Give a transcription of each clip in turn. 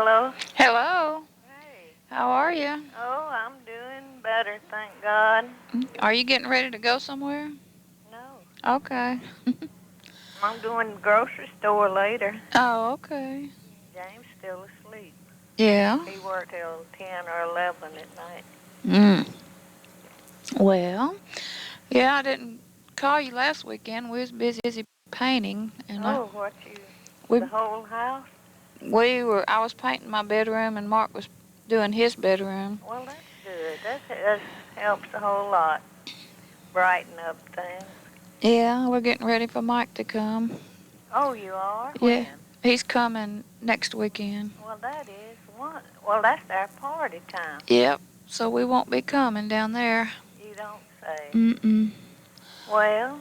Hello? Hello. Hey. How are you? Oh, I'm doing better, thank God. Are you getting ready to go somewhere? No. Okay. I'm doing the grocery store later. Oh, okay. James still asleep. Yeah. He worked till 10 or 11 at night. Mm. Well, yeah, I didn't call you last weekend. We was busy painting, and Oh, the we whole house? I was painting my bedroom, and Mark was doing his bedroom. Well, that's good. That helps a whole lot. Brighten up things. Yeah, we're getting ready for Mike to come. Oh, you are? Yeah, When? he's coming next weekend. Well, that is one. Well, that's our party time. Yep. So we won't be coming down there. You don't say. Mm-mm. Well,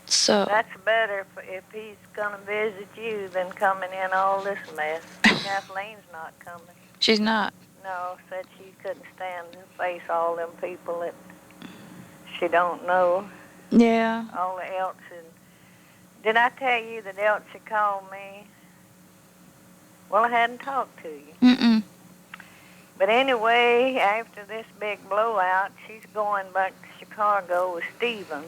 So. that's better if he's going to visit you than coming in all this mess. Kathleen's not coming. She's not. No, said she couldn't stand to face all them people that she don't know. Yeah. All the Elsie. Did I tell you that Elsie called me? Well, I hadn't talked to you. Mm-mm. But anyway, after this big blowout, she's going back to Chicago with Stephen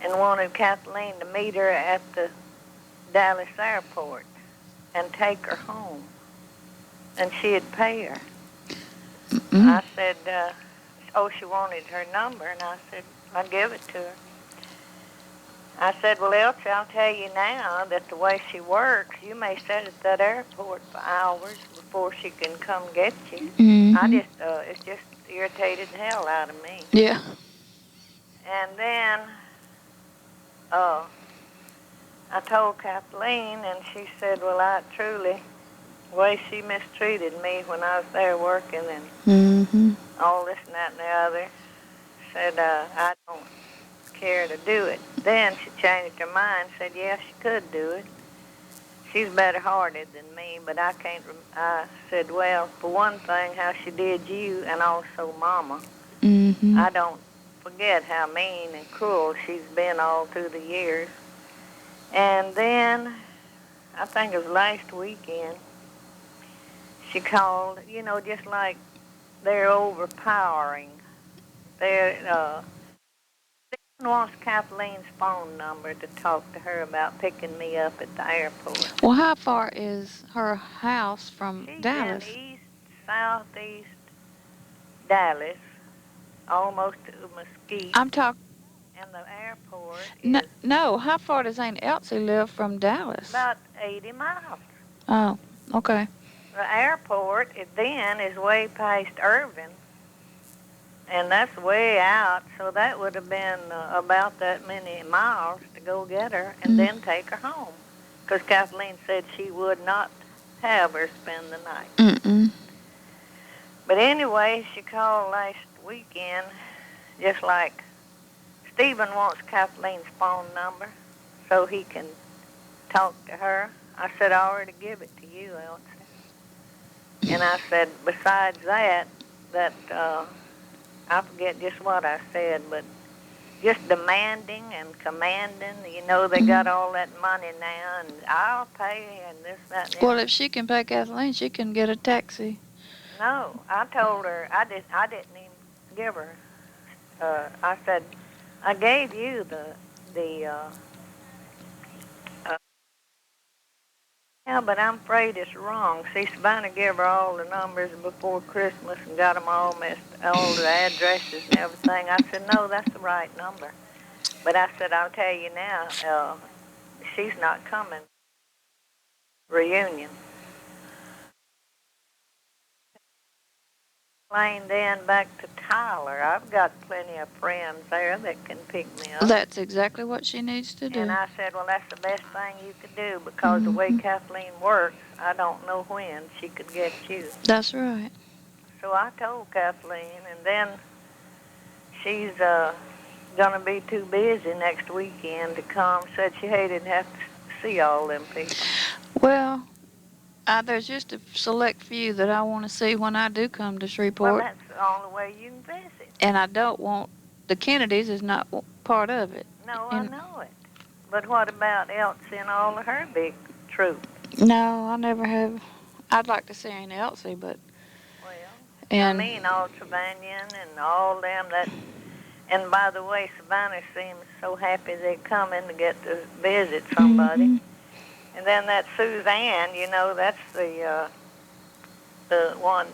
and wanted Kathleen to meet her at the Dallas airport and take her home. And she'd pay her. I said, she wanted her number, and I said, I'll give it to her. I said, well, Elsie, I'll tell you now that the way she works, you may sit at that airport for hours before she can come get you. Mm-hmm. It's just irritated the hell out of me. Yeah. And then, I told Kathleen, and she said, well, the way she mistreated me when I was there working and all this and that and the other, said, I don't care to do it. Then she changed her mind, said, yeah, she could do it. She's better-hearted than me, but I can't. I said, well, for one thing, how she did you and also Mama. Mm-hmm. I don't forget how mean and cruel she's been all through the years. And then, I think it was last weekend, she called, just like they're overpowering. Stephen wants Kathleen's phone number to talk to her about picking me up at the airport. Well, how far is her house from She's Dallas? in southeast Dallas, almost to Mesquite, I'm talking. and the airport is No. How far does Aunt Elsie live from Dallas? about 80 miles. Oh, okay. The airport is way past Irving, and that's way out, so that would have been about that many miles to go get her and then take her home, because Kathleen said she would not have her spend the night. Mm-mm. But anyway, she called last weekend, just like Stephen wants Kathleen's phone number so he can talk to her. I said, I already give it to you, Elsie. And I said, besides that, I forget just what I said, but just demanding and commanding. They got all that money now, and I'll pay, and this, that, and that. Well, if she can pay Kathleen, she can get a taxi. No, I told her I didn't even give her. I said, I gave you yeah, but I'm afraid it's wrong. See, Savannah gave her all the numbers before Christmas and got them all all the addresses and everything. I said, no, that's the right number. But I said, I'll tell you now, she's not coming. Reunion. Plane then back to Tyler. I've got plenty of friends there that can pick me up. That's exactly what she needs to do. And I said, well, that's the best thing you could do, because the way Kathleen works, I don't know when she could get you. That's right. So I told Kathleen, and then she's going to be too busy next weekend to come. Said she hated to have to see all them people. Well, there's just a select few that I want to see when I do come to Shreveport. Well, that's the only way you can visit. And I don't want the Kennedys is not part of it. No, I know it. But what about Elsie and all of her big troop? No, I never have. I'd like to see Aunt Elsie, but Well, I and mean, all Trevanion and all them that. And by the way, Savannah seems so happy they come in to get to visit somebody. mm-hmm. And then that Suzanne, you know, that's the one,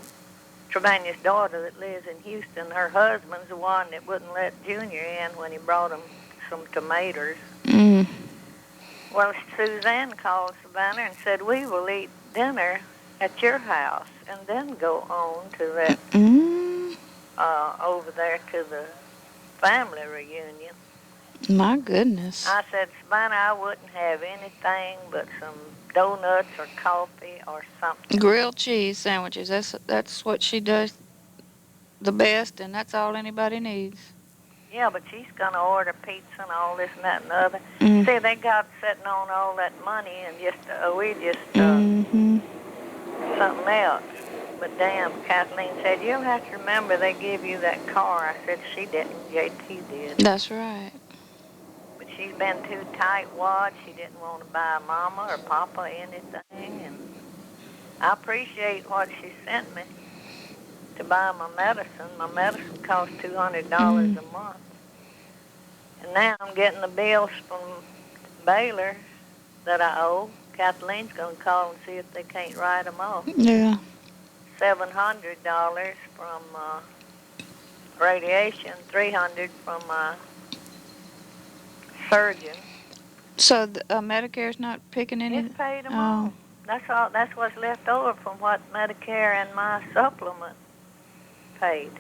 Trevania's daughter that lives in Houston. Her husband's the one that wouldn't let Junior in when he brought him some tomatoes. Mm. Well, Suzanne called Savannah and said, we will eat dinner at your house and then go on to that, Mm. over there to the family reunion. My goodness. I said, Savannah, I wouldn't have anything but some donuts or coffee or something. Grilled cheese sandwiches. That's what she does the best, and that's all anybody needs. Yeah, but she's going to order pizza and all this and that and the other. Mm. See, they got sitting on all that money and we just, Mm-hmm. something else. But damn, Kathleen said, you'll have to remember they give you that car. I said, she didn't. JT did. That's right. But she's been too tight-wad. She didn't want to buy Mama or Papa anything. And I appreciate what she sent me to buy my medicine. My medicine costs $200 a month. And now I'm getting the bills from Baylor that I owe. Kathleen's going to call and see if they can't write them off. Yeah. $700 from radiation, $300 from my surgeon. So Medicare's not picking any. It paid them all. That's all. That's what's left over from what Medicare and my supplement paid.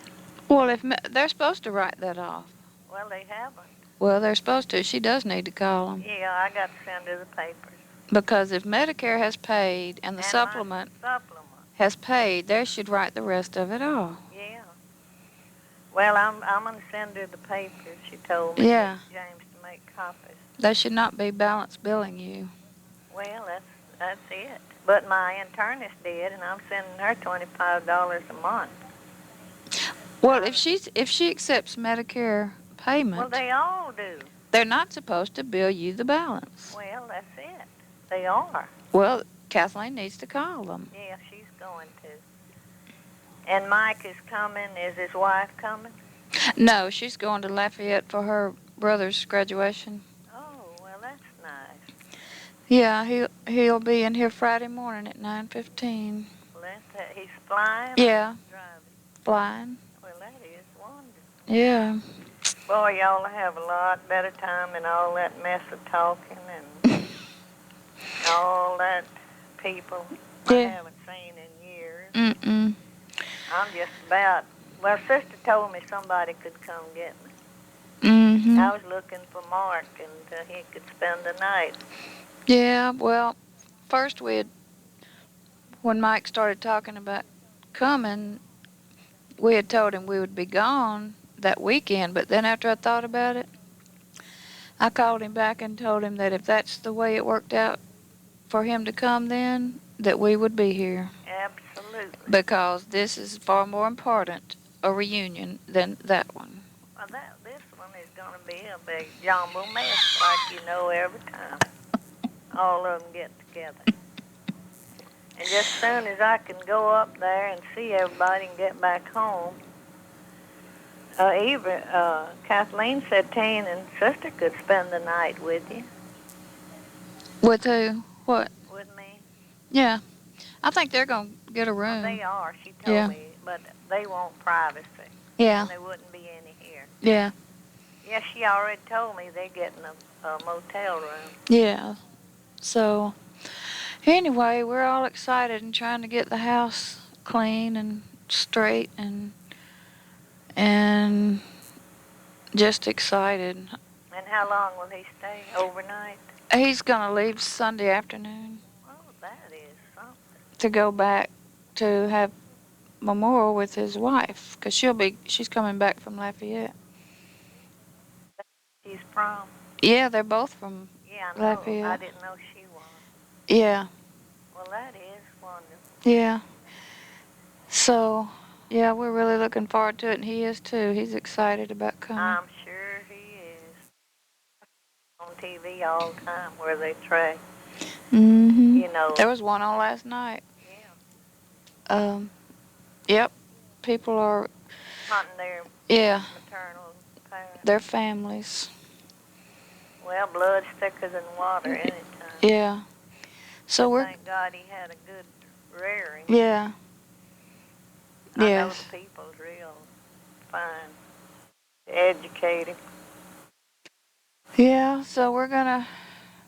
Well, if they're supposed to write that off. Well, they haven't. Well, they're supposed to. She does need to call them. Yeah, I got to send her the papers. Because if Medicare has paid and the supplement has paid, they should write the rest of it off. Yeah. Well, I'm going to send her the papers. She told me. Yeah. James to make copies. They should not be balance billing you. Well, that's it. But my internist did, and I'm sending her $25 a month. Well, if she accepts Medicare payment. Well, they all do. They're not supposed to bill you the balance. Well, that's it. They are. Well, Kathleen needs to call them. Yeah, she's going to. And Mike is coming. Is his wife coming? No, she's going to Lafayette for her brother's graduation. Oh, well, that's nice. Yeah, he'll be in here Friday morning at 9:15. Well, he's flying? Yeah. Driving? Flying. Well, that is wonderful. Yeah. Boy, y'all have a lot better time than all that mess of talking and all that people I haven't seen in years. Mm-mm. I'm just about, well, Sister told me somebody could come get me. Mm-hmm. I was looking for Mark and he could spend the night. Yeah, well, first when Mike started talking about coming, we had told him we would be gone that weekend, but then after I thought about it, I called him back and told him that if that's the way it worked out for him to come then, that we would be here. Absolutely. Because this is far more important, a reunion, than that one. Well, this one is going to be a big jumble mess, like you know every time. All of them get together. And just as soon as I can go up there and see everybody and get back home, Kathleen said Tane and Sister could spend the night with you. With who? What? With me. Yeah. I think they're going to get a room. Well, they are, she told me, but they want privacy. Yeah. And there wouldn't be any here. Yeah. Yeah, she already told me they're getting a motel room. Yeah. So, anyway, we're all excited and trying to get the house clean and straight and just excited. And how long will he stay? Overnight? He's going to leave Sunday afternoon. Oh, that is something. To go back to have memorial with his wife, because she's coming back from Lafayette. She's from? Yeah, they're both from Lafayette. I didn't know she was. Yeah. Well, that is wonderful. Yeah. So, yeah, we're really looking forward to it, and he is too. He's excited about coming. I'm sure he is. On TV all the time where they trade. Mm-hmm. You know. There was one on last night. Yeah. Yep. People are. Hunting their Yeah. maternal parents. Their families. Well, blood's thicker than water anytime. Yeah. So we're. Thank God he had a good rearing. Yeah. I know Yes. the people's real fine. Educated. Yeah. So we're gonna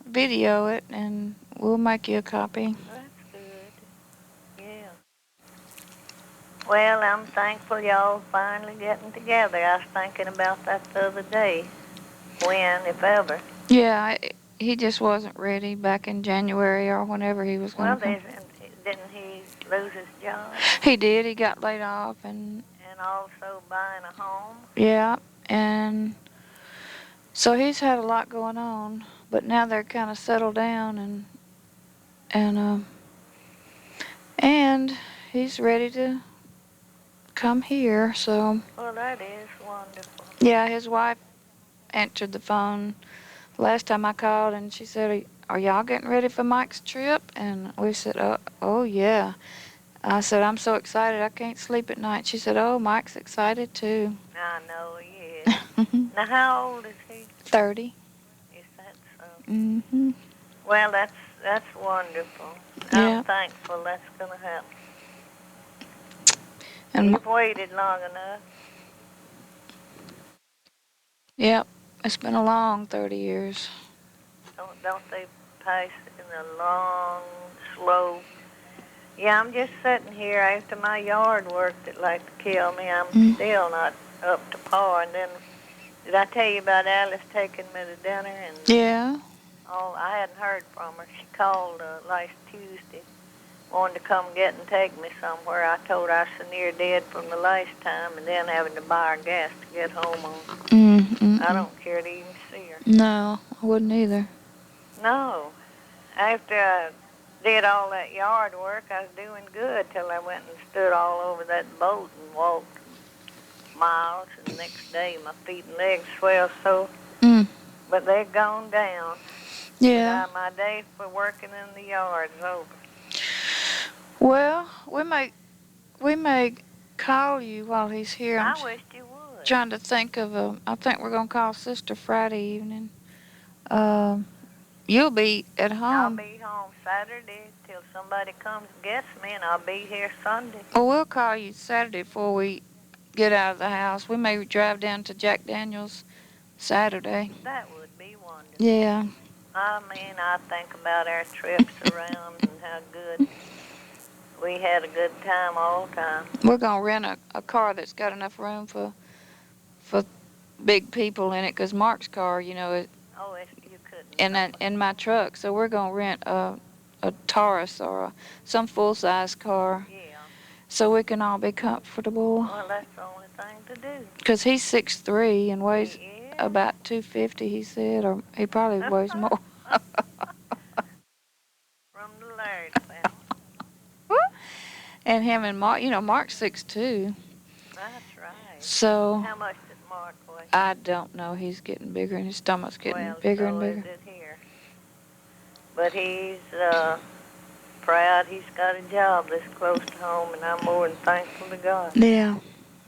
video it and we'll make you a copy. That's good. Yeah. Well, I'm thankful y'all finally getting together. I was thinking about that the other day. When, if ever. Yeah. He just wasn't ready back in January or whenever he was Well, gonna come. didn't he lose his job? He did. He got laid off and. And also buying a home? Yeah. And so he's had a lot going on, but now they're kind of settled down and he's ready to come here. So. Well, that is wonderful. Yeah, his wife answered the phone last time I called, and she said, "Are y'all getting ready for Mike's trip?" And we said, "Oh yeah." I said, "I'm so excited I can't sleep at night." She said, "Oh, Mike's excited too." I know he is. Now, how old is he? 30. Is that so? Mhm. Well, that's wonderful. Yeah. I'm thankful that's going to happen. And You've waited long enough. yep, it's been a long 30 years. Don't they pass in a long, slow? Yeah, I'm just sitting here after my yard work that like to kill me. I'm still not up to par. And then, did I tell you about Alice taking me to dinner? And Yeah. oh, I hadn't heard from her. She called last Tuesday, wanted to come get and take me somewhere. I told her I was so near dead from the last time, and then having to buy her gas to get home on. I don't care to even see her. No, I wouldn't either. No. After I did all that yard work, I was doing good till I went and stood all over that boat and walked miles. And the next day, my feet and legs swelled so. But they're gone down. Yeah. But my day for working in the yard's over. Well, we may call you while he's here. I wished you would. Trying to think of I think we're gonna call Sister Friday evening. You'll be at home. I'll be home Saturday till somebody comes and gets me, and I'll be here Sunday. Well, we'll call you Saturday before we get out of the house. We may drive down to Jack Daniels Saturday. That would be wonderful. Yeah. I mean, I think about our trips around and how good we had a good time all the time. We're gonna rent a car that's got enough room for big people in it, 'cause Mark's car, you know, You couldn't. in my truck. So we're gonna rent a Taurus or some full size car. Yeah. So we can all be comfortable. Well, that's the only thing to do. 'Cause he's 6'3" and weighs Yeah. about 250, he said, or he probably weighs more. From the Laird family. And him and Mark, Mark's 6'2". That's right. So How much did Mark weigh? I don't know. He's getting bigger, and his stomach's getting bigger and bigger. Is it here. But he's proud he's got a job this close to home, and I'm more than thankful to God. Yeah,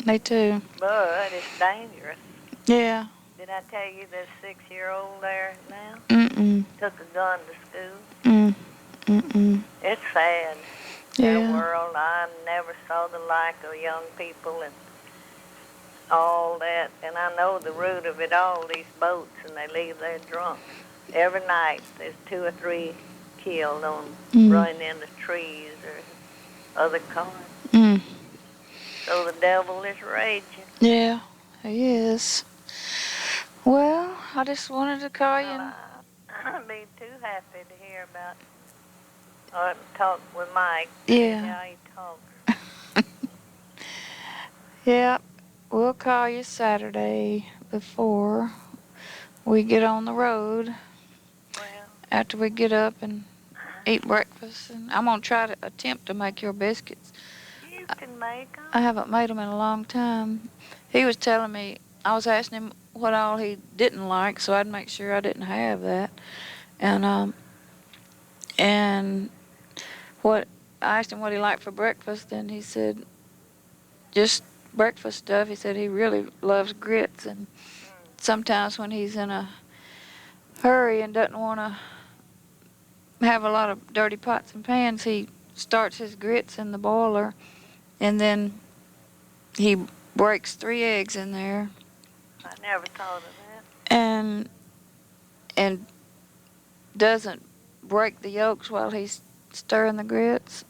me too. But it's dangerous. Yeah. Did I tell you there's a 6-year-old there now? Took a gun to school. It's sad. Yeah. Our world, I never saw the like of young people and all that. And I know the root of it all, these boats, and they leave there drunk. Every night there's 2 or 3 killed on running into trees or other cars. So the devil is raging. Yeah, he is. Well, I just wanted to call you. I'd be too happy to hear about or talk with Mike. Yeah. How he talks. Yeah, we'll call you Saturday before we get on the road. Well, after we get up and eat breakfast. And I'm going to try to attempt to make your biscuits. You can make them. I haven't made them in a long time. He was telling me, I was asking him what all he didn't like, so I'd make sure I didn't have that. And And what I asked him what he liked for breakfast, and he said just breakfast stuff. He said he really loves grits, and sometimes when he's in a hurry and doesn't want to have a lot of dirty pots and pans, he starts his grits in the boiler, and then he breaks 3 eggs in there, I never thought of that. and doesn't break the yolks while he's stirring the grits.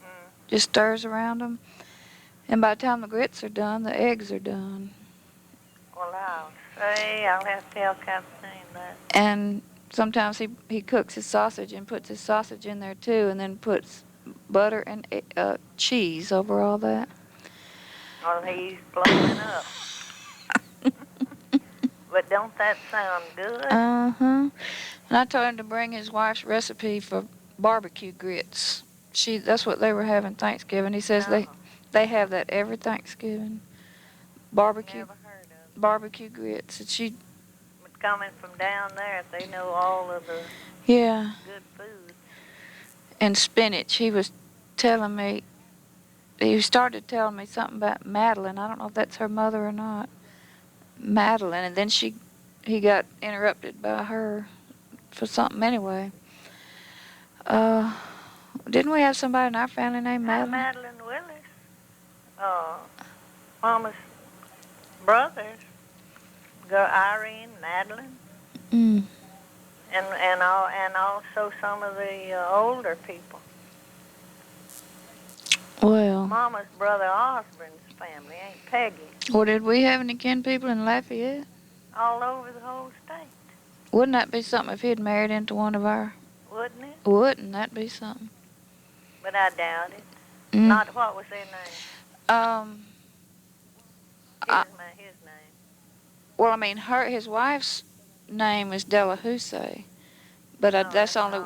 Just stirs around them, and by the time the grits are done, the eggs are done. Well, I'll have to tell Kathleen that. And sometimes he cooks his sausage and puts his sausage in there too, and then puts butter and cheese over all that. Well, he's blowing up. But don't that sound good? Uh-huh. And I told him to bring his wife's recipe for barbecue grits. That's what they were having Thanksgiving. He says they have that every Thanksgiving. Barbecue Never heard of it. barbecue grits. And But coming from down there, they know all of the yeah. good food. And spinach. He was telling me, he started telling me something about Madeline. I don't know if that's her mother or not. Madeline, and then he got interrupted by her for something anyway. Didn't we have somebody in our family named Madeline? Madeline Willis. Mama's brothers. Irene, Madeline. Mm. And also some of the older people. Well. Mama's brother Osborne's family, Aunt Peggy. Well, did we have any kin people in Lafayette? All over the whole state. Wouldn't that be something if he had married into one of our... Wouldn't it? Wouldn't that be something? But I doubt it. Mm. Not what was their name? His name. Well, I mean, his wife's name is Delahousse, but that's only...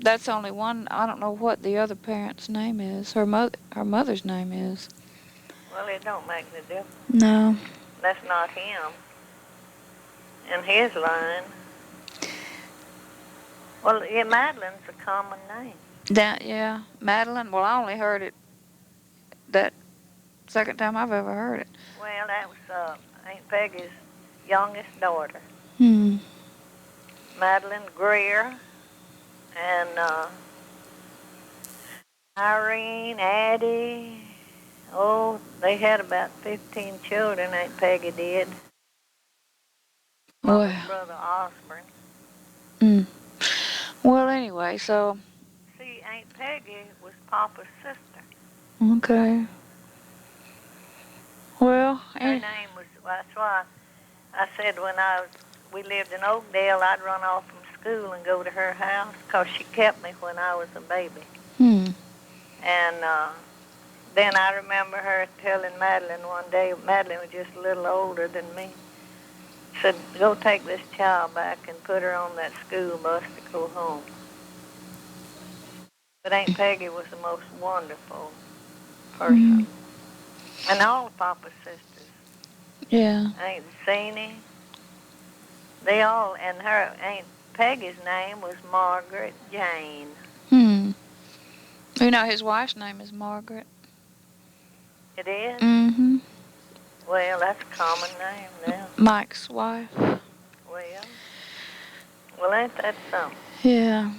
That's only one. I don't know what the other parent's name is. Her mother's name is. Well, it don't make any difference. No. That's not him. In his line. Well, yeah, Madeline's a common name. Yeah, Madeline. Well, I only heard it that second time I've ever heard it. Well, that was Aunt Peggy's youngest daughter. Hmm. Madeline Greer. And Irene, Addie, they had about 15 children, Aunt Peggy did. Well. Brother Osborne. Mm. Well, anyway, so... See, Aunt Peggy was Papa's sister. Okay. Well... Her name was, that's why I said when we lived in Oakdale, I'd run off from school and go to her house because she kept me when I was a baby. Hmm. And then I remember her telling Madeline one day, Madeline was just a little older than me, said, go take this child back and put her on that school bus to go home. But Aunt Peggy was the most wonderful person. Mm-hmm. And all of Papa's sisters. Yeah. Aunt Zenie, they all, and her Aunt Peggy's name was Margaret Jane. Hmm. You know, his wife's name is Margaret. It is? Mm-hmm. Well, that's a common name now. Mike's wife. Well, ain't that something? Yeah.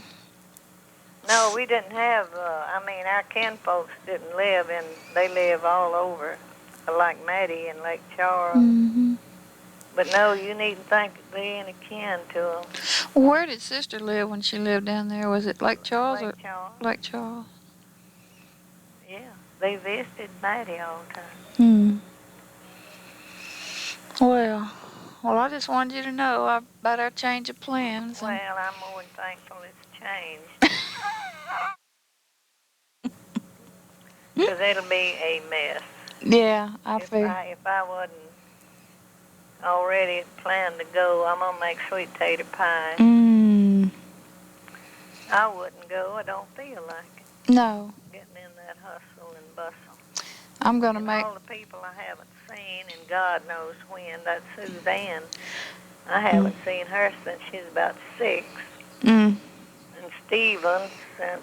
No, we didn't have, our kinfolks didn't live they live all over, like Maddie and Lake Charles. Mm-hmm. But no, you needn't think of being a kin to them. Where did Sister live when she lived down there? Was it Lake Charles Lake Charles. Lake Charles? Yeah, they visited Maddie all the time. Hmm. Well, I just wanted you to know about our change of plans. Well, I'm more than thankful it's changed. Because it'll be a mess. Yeah, I feel. If I wasn't already planned to go, I'm going to make sweet tater pie. Mm. I wouldn't go. I don't feel like it. No. Getting in that hustle and bustle. I'm going to make... all the people I haven't seen, and God knows when. That's Suzanne. I haven't seen her since she's about 6. Mm. And Stephen, since,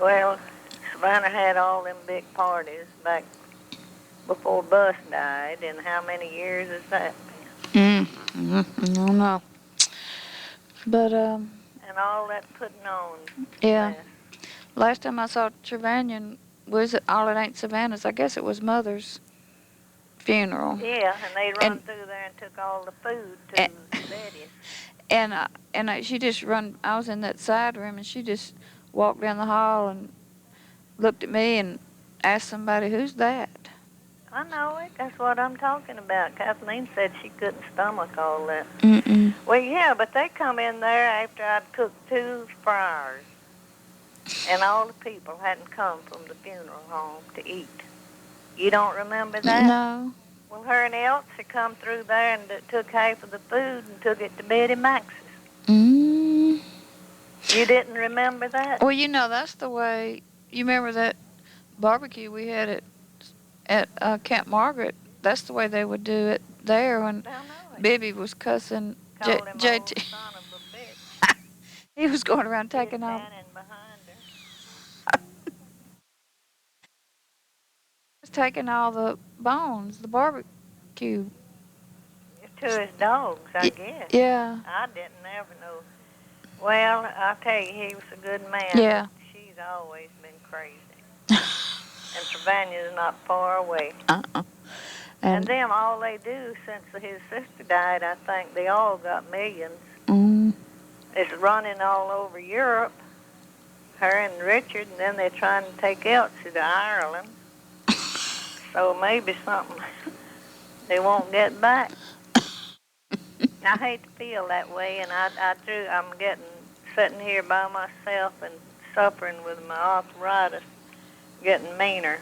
well, Savannah had all them big parties back before Bus died, and how many years has that been? I don't know. But, And all that putting on yeah. mess. Last time I saw Trevanion was at All It Ain't Savannah's. I guess it was Mother's funeral. Yeah, and they run And- through there and took all the food to Betty's. And she just run. I was in that side room, and she just walked down the hall and looked at me and asked somebody, "Who's that?" I know it. That's what I'm talking about. Kathleen said she couldn't stomach all that. Mm-mm. Well, yeah, but they come in there after I'd cooked 2 fryers, and all the people hadn't come from the funeral home to eat. You don't remember that? No. Well, her and Elsie come through there and took half of the food and took it to Betty Max's. Mm. You didn't remember that? Well, you know that's the way. You remember that barbecue we had at Camp Margaret? That's the way they would do it there when Bibby was cussing Called him JT. old son of a bitch. He was going around taking He's all. standing behind her. Was taking all the bones, the barbecue. To his dogs, I guess. Yeah. I didn't ever know. Well, I'll tell you, he was a good man. Yeah. She's always been crazy. And Savannah's not far away. And them, all they do since his sister died, I think they all got millions. It's running all over Europe, her and Richard, and then they're trying to take Elsie to Ireland. So maybe something they won't get back. I hate to feel that way, and I'm sitting here by myself and suffering with my arthritis, getting meaner.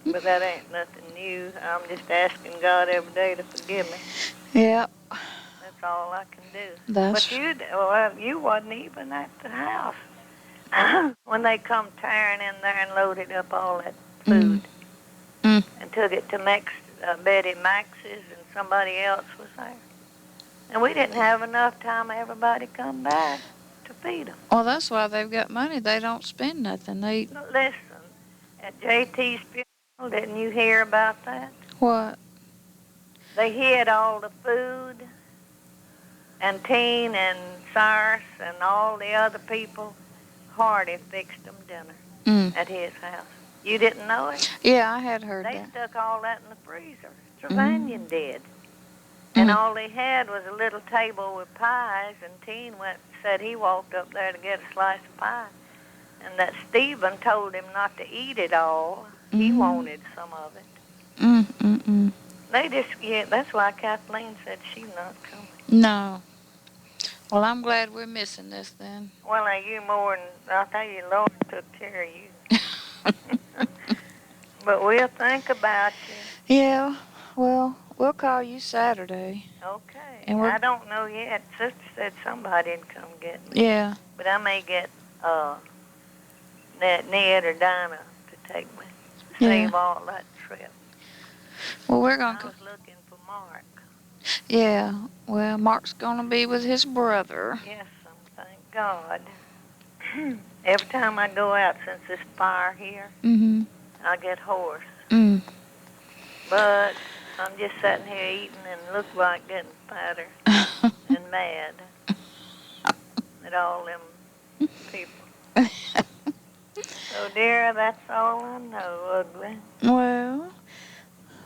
But that ain't nothing new. I'm just asking God every day to forgive me. Yeah. That's all I can do. That's. But you wasn't even at the house when they come tearing in there and loaded up all that food and took it to Betty Max's, and somebody else was there. And we didn't have enough time. Everybody come back to feed them. Well, that's why they've got money. They don't spend nothing. They. Listen, at JT's funeral, didn't you hear about that? What? They hid all the food, and Teen and Cyrus and all the other people. Hardy fixed them dinner at his house. You didn't know it? Yeah, I had heard that. They stuck all that in the freezer. Trevanion did. And all they had was a little table with pies, and Teen said he walked up there to get a slice of pie. And that Stephen told him not to eat it all. He wanted some of it. That's why Kathleen said she's not coming. No. Well, I'm glad we're missing this then. Well, now you more than, I'll tell you, Lord took care of you. But we'll think about you. Yeah, well, we'll call you Saturday. Okay. And I don't know yet. Sister said somebody'd come get me. Yeah. But I may get Ned or Dinah to take me. Save all that trip. Well, we're going to... I was looking for Mark. Yeah, well, Mark's going to be with his brother. Yes, thank God. Every time I go out since this fire here, I get hoarse. But I'm just sitting here eating and look like getting fatter and mad at all them people. So, dear, that's all I know, ugly. Well,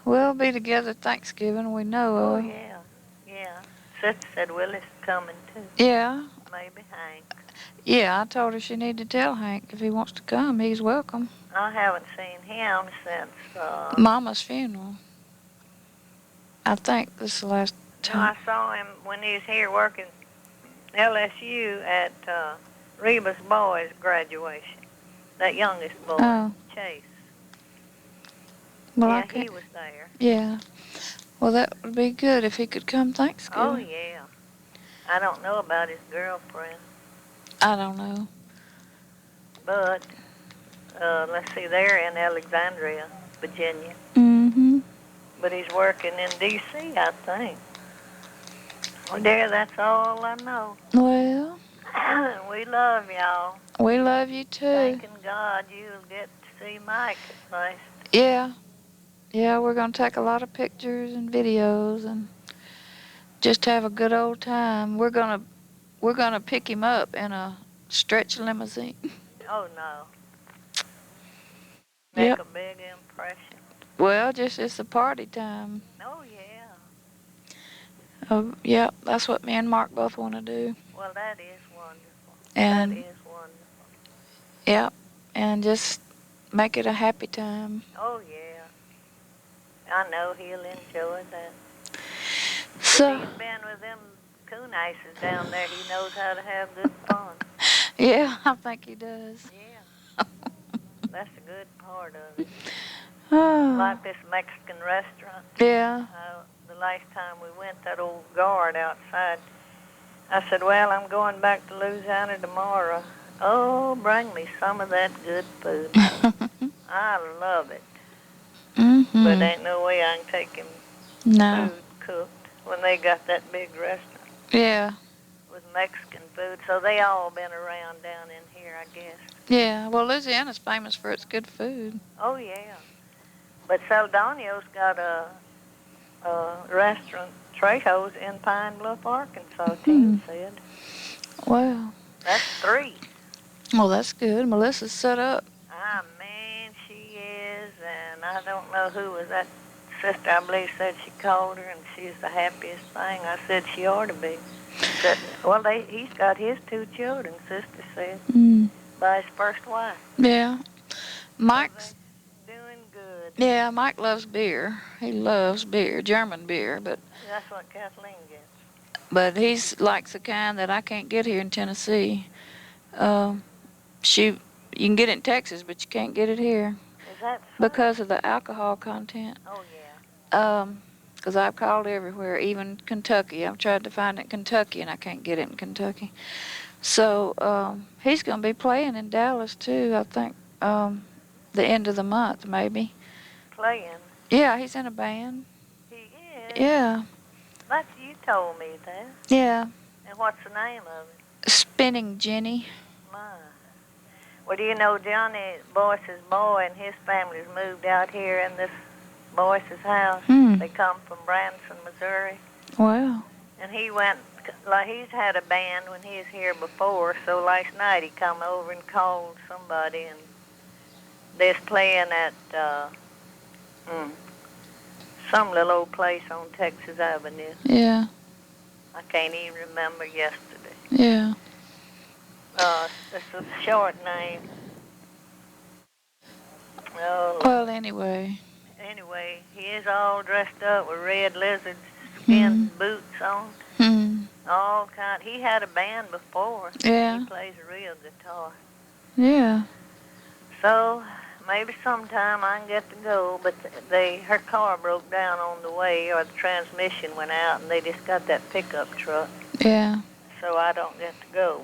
we'll be together Thanksgiving, we know. Oh, yeah. Sister said Willie's coming, too. Yeah. Maybe Hank. Yeah, I told her she needed to tell Hank if he wants to come, he's welcome. I haven't seen him since... Mama's funeral. I think this is the last time. I saw him when he was here working LSU at Reba's boys' graduation. That youngest boy, Chase. Well, he was there. Yeah. Well, that would be good if he could come Thanksgiving. Oh, yeah. I don't know about his girlfriend. I don't know. But, let's see, they're in Alexandria, Virginia. But he's working in D.C., I think. Well, dear, that's all I know. Well, We love y'all. We love you too. Thanking God you'll get to see Mike at last. Yeah. Yeah, we're going to take a lot of pictures and videos and just have a good old time. We're going to pick him up in a stretch limousine. Oh, no. Make Yep. a big impression. Well, just it's a party time. Oh, yeah. Yeah, that's what me and Mark both want to do. Well, that is wonderful. And that is wonderful. yeah, and just make it a happy time. Oh, yeah. I know he'll enjoy that. So, If he's been with them coon ices down there, he knows how to have good fun. yeah, I think he does. Yeah. That's a good part of it. Oh. Like this Mexican restaurant. Yeah. The last time we went, that old guard outside, I said, well, I'm going back to Louisiana tomorrow. Oh, bring me some of that good food. I love it. Mm-hmm. But ain't no way I can take him No. food cooked when they got that big restaurant. Yeah. With Mexican food. So they all been around down in here, I guess. Yeah. Well, Louisiana's famous for its good food. Oh, yeah. But Saldonio's got a restaurant, Trejo's, in Pine Bluff, Arkansas, Tim said. Wow. That's 3. Well, that's good. Melissa's set up. Ah, man, she is, and I don't know who was that sister, I believe, said she called her, and she's the happiest thing. I said she ought to be. Said, well, he's got his 2 children, sister said, by his first wife. Yeah. Mike's doing good. Yeah, Mike loves beer. He loves beer, German beer, but That's what Kathleen gets. But he's likes the kind that I can't get here in Tennessee. You can get it in Texas, but you can't get it here. Is that so? Because of the alcohol content. Oh, yeah. Because I've called everywhere, even Kentucky. I've tried to find it in Kentucky, and I can't get it in Kentucky. So he's going to be playing in Dallas, too, I think, the end of the month, maybe. Playing? Yeah, he's in a band. He is? Yeah. You told me that. Yeah. And what's the name of it? Spinning Jenny. My. Well, do you know Johnny Boyce's boy and his family's moved out here in this Boyce's house? They come from Branson, Missouri. Wow. And he went, like, he's had a band when he was here before, so last night he come over and called somebody, and they're playing at some little old place on Texas Avenue. Yeah. I can't even remember yesterday. Yeah. It's a short name. Oh. Well, anyway, he is all dressed up with red lizard skin boots on. All kind. He had a band before. Yeah. He plays a real guitar. Yeah. So maybe sometime I can get to go, but her car broke down on the way, or the transmission went out, and they just got that pickup truck. Yeah. So I don't get to go.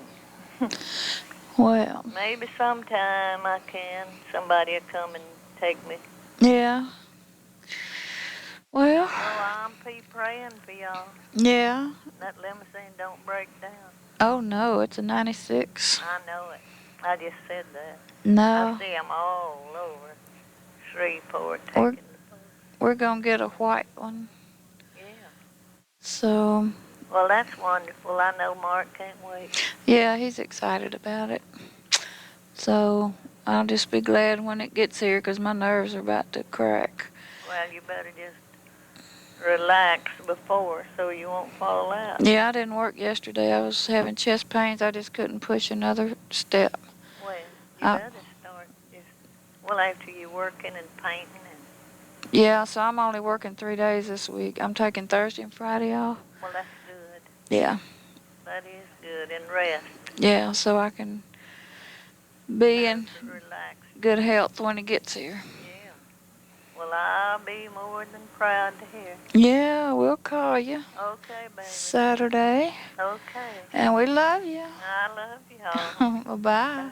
Well. Maybe sometime I can. Somebody will come and take me. Yeah. Well. Oh, I'm praying for y'all. Yeah. That limousine don't break down. Oh, no, it's a 96. I know it. I just said that. No. I see them all over Shreveport We're going to get a white one. Yeah. So. Well, that's wonderful. I know Mark can't wait. Yeah, he's excited about it. So I'll just be glad when it gets here because my nerves are about to crack. Well, you better just relax before so you won't fall out. Yeah, I didn't work yesterday. I was having chest pains. I just couldn't push another step. Well, you better start after you're working and painting. Yeah, so I'm only working 3 days this week. I'm taking Thursday and Friday off. Well, that's good. Yeah. That is good. And rest. Yeah, so I can be in good health when it gets here. Yeah. Well, I'll be more than proud to hear. Yeah, we'll call you. Okay, baby. Saturday. Okay. And we love you. I love you all. Bye-bye. Bye.